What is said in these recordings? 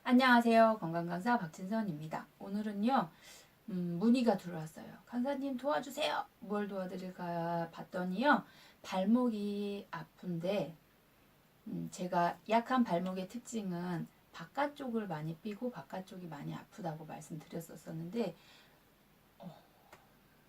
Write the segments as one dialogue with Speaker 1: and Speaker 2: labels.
Speaker 1: 안녕하세요. 건강강사 박진선입니다. 오늘은요, 문의가 들어왔어요. 강사님 도와주세요. 뭘 도와드릴까 봤더니요, 발목이 아픈데, 제가 약한 발목의 특징은 바깥쪽을 많이 삐고 바깥쪽이 많이 아프다고 말씀드렸었는데,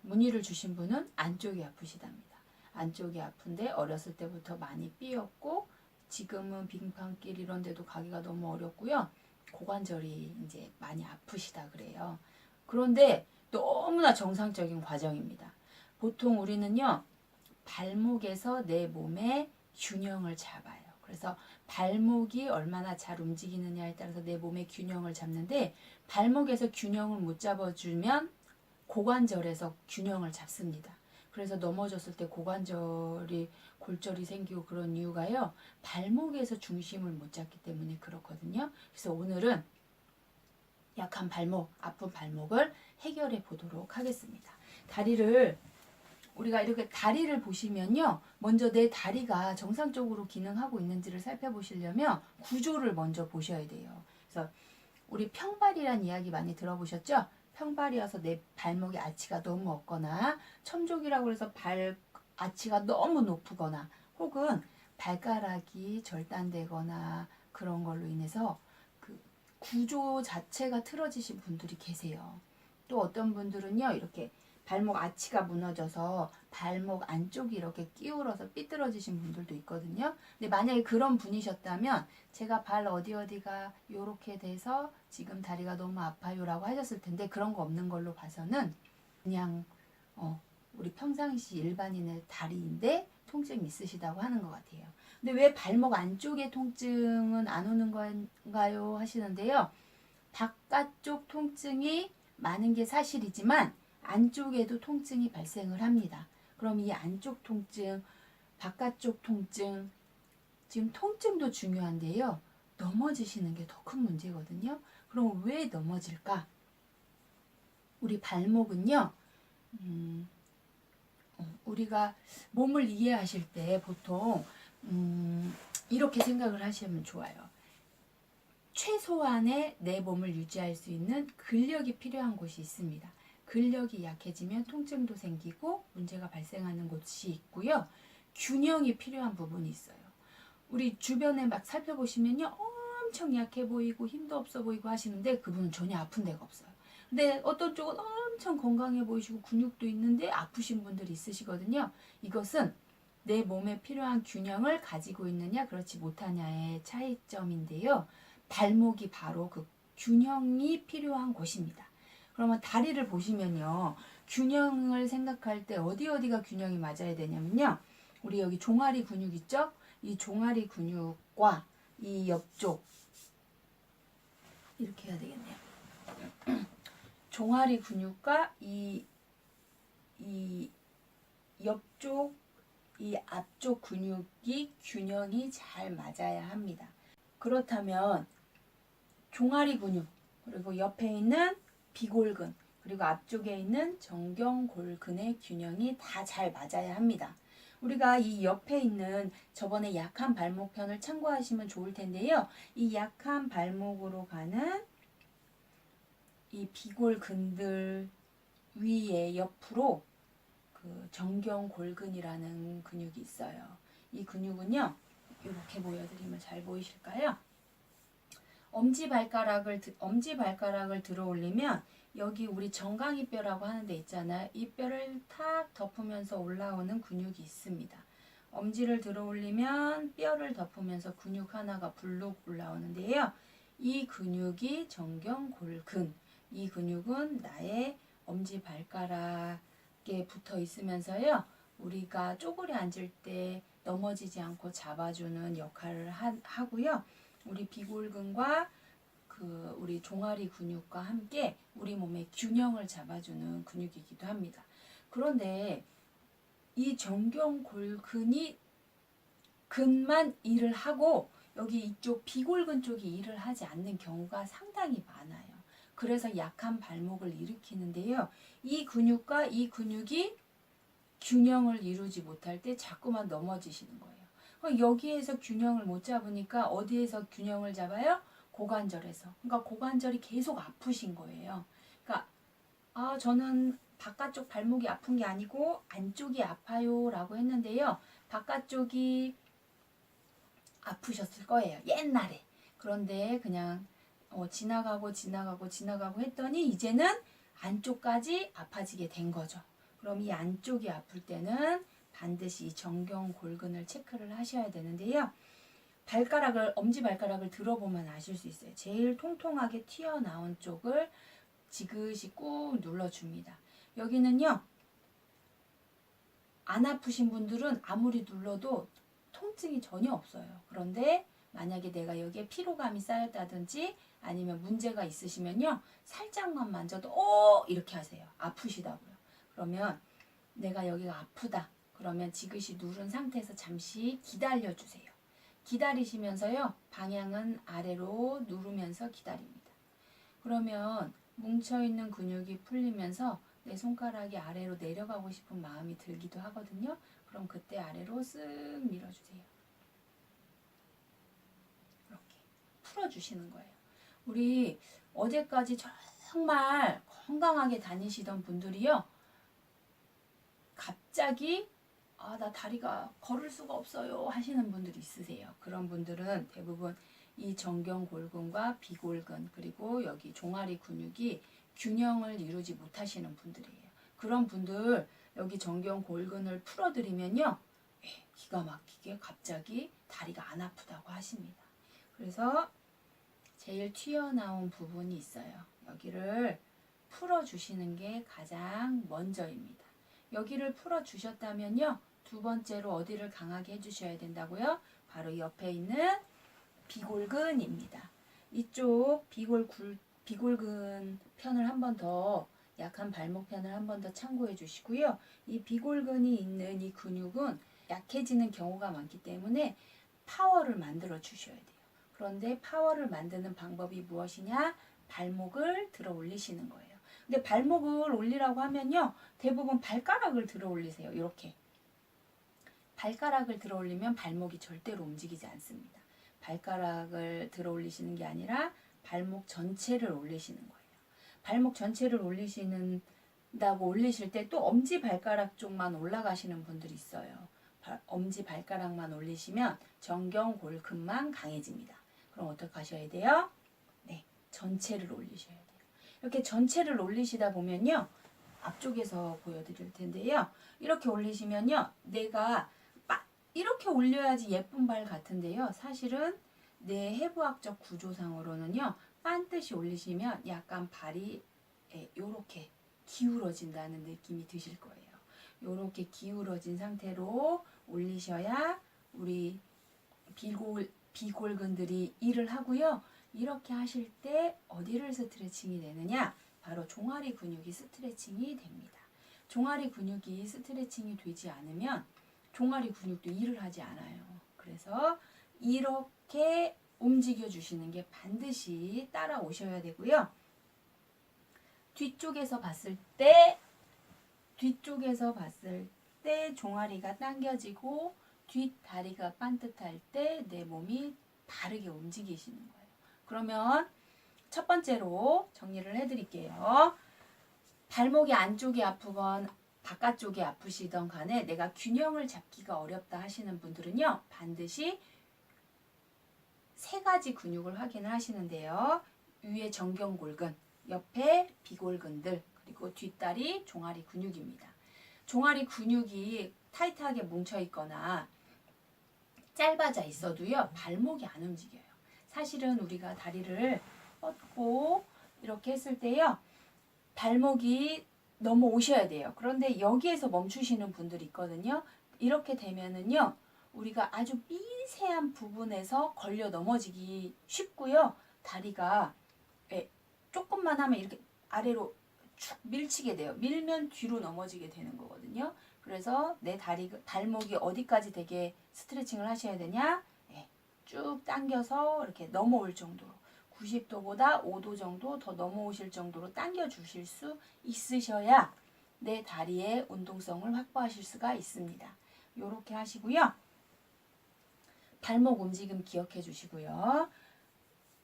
Speaker 1: 문의를 주신 분은 안쪽이 아프시답니다. 안쪽이 아픈데 어렸을 때부터 많이 삐었고, 지금은 빙판길 이런 데도 가기가 너무 어렵고요. 고관절이 이제 많이 아프시다 그래요. 그런데 너무나 정상적인 과정입니다. 보통 우리는요, 발목에서 내 몸의 균형을 잡아요. 그래서 발목이 얼마나 잘 움직이느냐에 따라서 내 몸의 균형을 잡는데, 발목에서 균형을 못 잡아주면 고관절에서 균형을 잡습니다. 그래서 넘어졌을 때 골절이 생기고 그런 이유가요, 발목에서 중심을 못 잡기 때문에 그렇거든요. 그래서 오늘은 약한 발목, 아픈 발목을 해결해 보도록 하겠습니다. 우리가 이렇게 다리를 보시면요, 먼저 내 다리가 정상적으로 기능하고 있는지를 살펴보시려면 구조를 먼저 보셔야 돼요. 그래서 우리 평발이란 이야기 많이 들어보셨죠? 평발이어서 내 발목의 아치가 너무 없거나, 첨족이라고 해서 발 아치가 너무 높거나, 혹은 발가락이 절단되거나 그런 걸로 인해서 그 구조 자체가 틀어지신 분들이 계세요. 또 어떤 분들은요, 이렇게 발목 아치가 무너져서 발목 안쪽이 이렇게 기울어서 삐뚤어지신 분들도 있거든요. 근데 만약에 그런 분이셨다면 제가 발 어디가 요렇게 돼서 지금 다리가 너무 아파요라고 하셨을 텐데, 그런 거 없는 걸로 봐서는 그냥 우리 평상시 일반인의 다리인데 통증이 있으시다고 하는 것 같아요. 근데 왜 발목 안쪽에 통증은 안 오는 건가요 하시는데요. 바깥쪽 통증이 많은 게 사실이지만 안쪽에도 통증이 발생을 합니다. 그럼 이 안쪽 통증, 바깥쪽 통증, 지금 통증도 중요한데요. 넘어지시는 게 더 큰 문제거든요. 그럼 왜 넘어질까? 우리 발목은요, 우리가 몸을 이해하실 때 보통 이렇게 생각을 하시면 좋아요. 최소한의 내 몸을 유지할 수 있는 근력이 필요한 곳이 있습니다. 근력이 약해지면 통증도 생기고 문제가 발생하는 곳이 있고요. 균형이 필요한 부분이 있어요. 우리 주변에 막 살펴보시면요, 엄청 약해 보이고 힘도 없어 보이고 하시는데 그분은 전혀 아픈 데가 없어요. 근데 어떤 쪽은 엄청 건강해 보이시고 근육도 있는데 아프신 분들이 있으시거든요. 이것은 내 몸에 필요한 균형을 가지고 있느냐 그렇지 못하냐의 차이점인데요. 발목이 바로 그 균형이 필요한 곳입니다. 그러면 다리를 보시면요, 균형을 생각할 때 어디가 균형이 맞아야 되냐면요, 우리 여기 종아리 근육 있죠? 이 종아리 근육과 이 옆쪽, 이렇게 해야 되겠네요. 종아리 근육과 이 옆쪽, 이 앞쪽 근육이 균형이 잘 맞아야 합니다. 그렇다면 종아리 근육, 그리고 옆에 있는 비골근, 그리고 앞쪽에 있는 정경골근의 균형이 다 잘 맞아야 합니다. 우리가 이 옆에 있는 저번에 약한 발목 편을 참고하시면 좋을 텐데요. 이 약한 발목으로 가는 이 비골근들 위에 옆으로 그 정경골근이라는 근육이 있어요. 이 근육은요, 이렇게 보여드리면 잘 보이실까요? 엄지발가락을 들어 올리면 여기 우리 정강이뼈라고 하는 데 있잖아요. 이 뼈를 탁 덮으면서 올라오는 근육이 있습니다. 엄지를 들어 올리면 뼈를 덮으면서 근육 하나가 불룩 올라오는데요. 이 근육이 정경골근. 이 근육은 나의 엄지발가락에 붙어 있으면서요, 우리가 쪼그려 앉을 때 넘어지지 않고 잡아주는 역할을 하고요. 우리 비골근과 우리 종아리 근육과 함께 우리 몸의 균형을 잡아주는 근육이기도 합니다. 그런데 이 정경골근이 근만 일을 하고 여기 이쪽 비골근 쪽이 일을 하지 않는 경우가 상당히 많아요. 그래서 약한 발목을 일으키는데요. 이 근육과 이 근육이 균형을 이루지 못할 때 자꾸만 넘어지시는 거예요. 여기에서 균형을 못 잡으니까 어디에서 균형을 잡아요? 고관절에서. 그러니까 고관절이 계속 아프신 거예요. 그러니까 저는 바깥쪽 발목이 아픈 게 아니고 안쪽이 아파요 라고 했는데요. 바깥쪽이 아프셨을 거예요. 옛날에. 그런데 그냥 지나가고 했더니 이제는 안쪽까지 아파지게 된 거죠. 그럼 이 안쪽이 아플 때는 반드시 이 정경골근을 체크를 하셔야 되는데요. 엄지발가락을 들어보면 아실 수 있어요. 제일 통통하게 튀어나온 쪽을 지그시 꾹 눌러줍니다. 여기는요, 안 아프신 분들은 아무리 눌러도 통증이 전혀 없어요. 그런데 만약에 내가 여기에 피로감이 쌓였다든지 아니면 문제가 있으시면요, 살짝만 만져도 이렇게 하세요. 아프시다고요. 그러면 내가 여기가 아프다. 그러면 지그시 누른 상태에서 잠시 기다려주세요. 기다리시면서요, 방향은 아래로 누르면서 기다립니다. 그러면 뭉쳐있는 근육이 풀리면서 내 손가락이 아래로 내려가고 싶은 마음이 들기도 하거든요. 그럼 그때 아래로 쓱 밀어주세요. 이렇게 풀어주시는 거예요. 우리 어제까지 정말 건강하게 다니시던 분들이요, 갑자기 나 다리가 걸을 수가 없어요 하시는 분들이 있으세요. 그런 분들은 대부분 이 정경골근과 비골근 그리고 여기 종아리 근육이 균형을 이루지 못하시는 분들이에요. 그런 분들 여기 정경골근을 풀어드리면요, 기가 막히게 갑자기 다리가 안 아프다고 하십니다. 그래서 제일 튀어나온 부분이 있어요. 여기를 풀어주시는 게 가장 먼저입니다. 여기를 풀어주셨다면요, 두 번째로 어디를 강하게 해주셔야 된다고요? 바로 옆에 있는 비골근입니다. 이쪽 비골근 편을 한 번 더, 약한 발목 편을 한 번 더 참고해 주시고요. 이 비골근이 있는 이 근육은 약해지는 경우가 많기 때문에 파워를 만들어 주셔야 돼요. 그런데 파워를 만드는 방법이 무엇이냐? 발목을 들어 올리시는 거예요. 근데 발목을 올리라고 하면요, 대부분 발가락을 들어 올리세요. 이렇게. 발가락을 들어 올리면 발목이 절대로 움직이지 않습니다. 발가락을 들어 올리시는 게 아니라 발목 전체를 올리시는 거예요. 발목 전체를 올리신다고 올리실 때 또 엄지발가락 쪽만 올라가시는 분들이 있어요. 엄지발가락만 올리시면 정경골근만 강해집니다. 그럼 어떻게 하셔야 돼요? 네, 전체를 올리셔야 돼요. 이렇게 전체를 올리시다 보면요, 앞쪽에서 보여드릴 텐데요. 이렇게 올리시면요, 내가 이렇게 올려야지 예쁜 발 같은데요. 사실은 내 해부학적 구조상으로는요, 반듯이 올리시면 약간 발이 이렇게 기울어진다는 느낌이 드실 거예요. 이렇게 기울어진 상태로 올리셔야 우리 비골근들이 일을 하고요. 이렇게 하실 때 어디를 스트레칭이 되느냐? 바로 종아리 근육이 스트레칭이 됩니다. 종아리 근육이 스트레칭이 되지 않으면 종아리 근육도 일을 하지 않아요. 그래서 이렇게 움직여 주시는 게 반드시 따라오셔야 되고요. 뒤쪽에서 봤을 때 종아리가 당겨지고 뒷다리가 반듯할 때 내 몸이 다르게 움직이시는 거예요. 그러면 첫 번째로 정리를 해드릴게요. 발목이 안쪽이 아프건 바깥쪽이 아프시던 간에 내가 균형을 잡기가 어렵다 하시는 분들은요, 반드시 세 가지 근육을 확인을 하시는데요. 위에 정경골근, 옆에 비골근들, 그리고 뒷다리 종아리 근육입니다. 종아리 근육이 타이트하게 뭉쳐 있거나 짧아져 있어도요, 발목이 안 움직여요. 사실은 우리가 다리를 뻗고 이렇게 했을 때요, 발목이 넘어오셔야 돼요. 그런데 여기에서 멈추시는 분들이 있거든요. 이렇게 되면은요, 우리가 아주 미세한 부분에서 걸려 넘어지기 쉽고요. 다리가 조금만 하면 이렇게 아래로 축 밀치게 돼요. 밀면 뒤로 넘어지게 되는 거거든요. 그래서 내 발목이 어디까지 되게 스트레칭을 하셔야 되냐? 쭉 당겨서 이렇게 넘어올 정도로 90도보다 5도 정도 더 넘어오실 정도로 당겨 주실 수 있으셔야 내 다리의 운동성을 확보하실 수가 있습니다. 이렇게 하시고요. 발목 움직임 기억해 주시고요.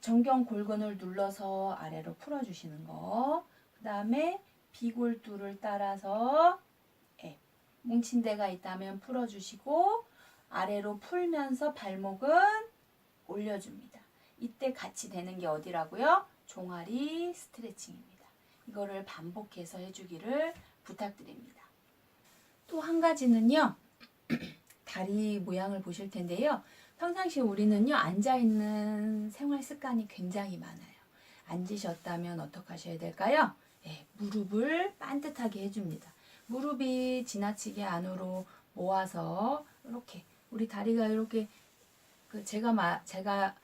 Speaker 1: 정경 골근을 눌러서 아래로 풀어주시는 거. 그 다음에 비골두를 따라서 뭉친 데가 있다면 풀어주시고 아래로 풀면서 발목은 올려줍니다. 이때 같이 되는 게 어디라고요? 종아리 스트레칭입니다. 이거를 반복해서 해주기를 부탁드립니다. 또 한 가지는요. 다리 모양을 보실 텐데요. 평상시에 우리는요. 앉아있는 생활 습관이 굉장히 많아요. 앉으셨다면 어떻게 하셔야 될까요? 무릎을 반듯하게 해줍니다. 무릎이 지나치게 안으로 모아서 이렇게 우리 다리가 이렇게 제가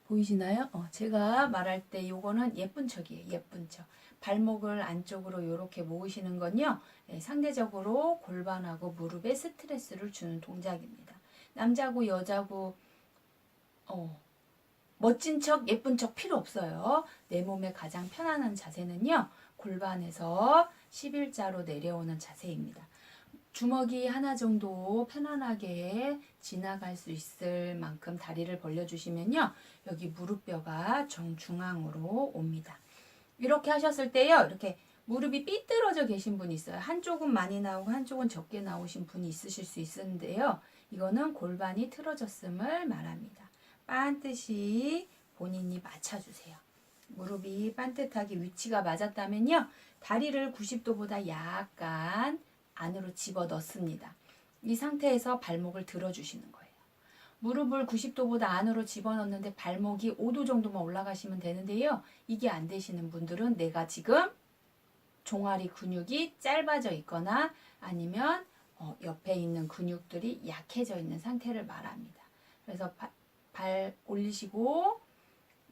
Speaker 1: 보이시나요? 제가 말할 때 요거는 예쁜 척이에요. 예쁜 척. 발목을 안쪽으로 이렇게 모으시는 건요. 상대적으로 골반하고 무릎에 스트레스를 주는 동작입니다. 남자고 여자고 멋진 척, 예쁜 척 필요 없어요. 내 몸에 가장 편안한 자세는요. 골반에서 11자로 내려오는 자세입니다. 주먹이 하나 정도 편안하게 지나갈 수 있을 만큼 다리를 벌려주시면요. 여기 무릎뼈가 정중앙으로 옵니다. 이렇게 하셨을 때요. 이렇게 무릎이 삐뚤어져 계신 분이 있어요. 한쪽은 많이 나오고 한쪽은 적게 나오신 분이 있으실 수 있는데요. 이거는 골반이 틀어졌음을 말합니다. 반드시 본인이 맞춰주세요. 무릎이 반듯하게 위치가 맞았다면요. 다리를 90도보다 약간 안으로 집어 넣습니다. 이 상태에서 발목을 들어주시는 거예요. 무릎을 90도보다 안으로 집어넣는데 발목이 5도 정도만 올라가시면 되는데요. 이게 안 되시는 분들은 내가 지금 종아리 근육이 짧아져 있거나 아니면 옆에 있는 근육들이 약해져 있는 상태를 말합니다. 그래서 발 올리시고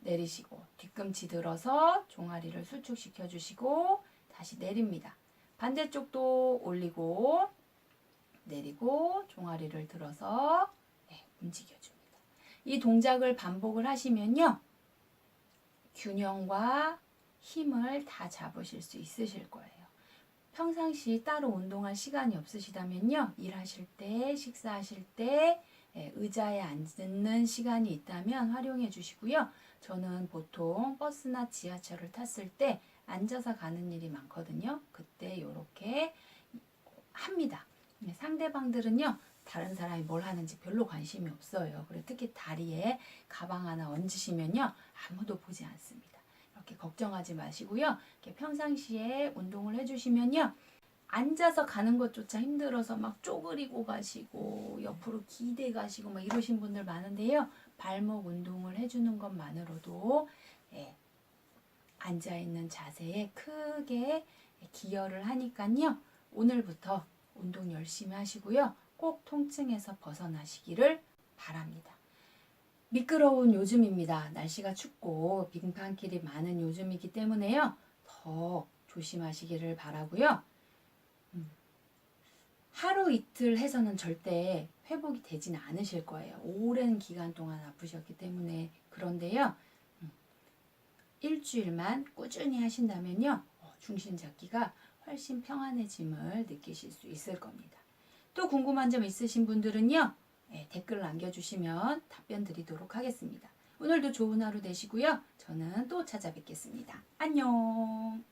Speaker 1: 내리시고 뒤꿈치 들어서 종아리를 수축시켜 주시고 다시 내립니다. 반대쪽도 올리고 내리고 종아리를 들어서 움직여줍니다. 이 동작을 반복을 하시면요. 균형과 힘을 다 잡으실 수 있으실 거예요. 평상시 따로 운동할 시간이 없으시다면요. 일하실 때, 식사하실 때 의자에 앉는 시간이 있다면 활용해 주시고요. 저는 보통 버스나 지하철을 탔을 때 앉아서 가는 일이 많거든요. 그때 이렇게 합니다. 상대방들은요. 다른 사람이 뭘 하는지 별로 관심이 없어요. 그리고 특히 다리에 가방 하나 얹으시면요. 아무도 보지 않습니다. 이렇게 걱정하지 마시고요. 이렇게 평상시에 운동을 해주시면요. 앉아서 가는 것조차 힘들어서 막 쪼그리고 가시고 옆으로 기대 가시고 막 이러신 분들 많은데요. 발목 운동을 해주는 것만으로도 앉아있는 자세에 크게 기여를 하니까요. 오늘부터 운동 열심히 하시고요. 꼭 통증에서 벗어나시기를 바랍니다. 미끄러운 요즘입니다. 날씨가 춥고 빙판길이 많은 요즘이기 때문에요. 더 조심하시기를 바라고요. 하루 이틀 해서는 절대 회복이 되지는 않으실 거예요. 오랜 기간 동안 아프셨기 때문에. 그런데요. 일주일만 꾸준히 하신다면요. 중심 잡기가 훨씬 평안해짐을 느끼실 수 있을 겁니다. 또 궁금한 점 있으신 분들은요. 댓글 남겨주시면 답변 드리도록 하겠습니다. 오늘도 좋은 하루 되시고요. 저는 또 찾아뵙겠습니다. 안녕.